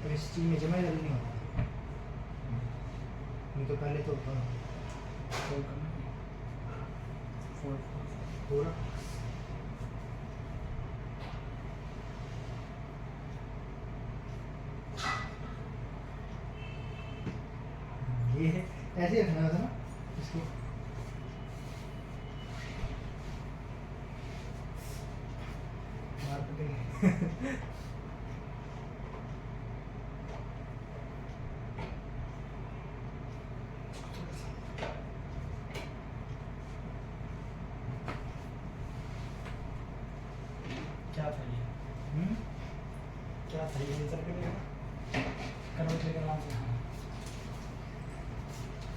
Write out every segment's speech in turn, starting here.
तो इस चीज़ में जमा जल्दी नहीं होता, नहीं तो पहले तो होता पूरा ये है, ऐसे रखना था ना इसको। मार्केटिंग क्या था ये? क्या था ये? सर्किट लेकर कन्वर्ट लेकर नाम से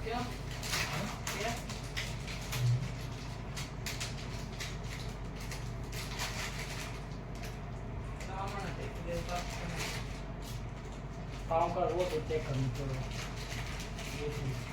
क्या क्या सामान टेक देता काम का वो तो चेक करनी तो ये चीज़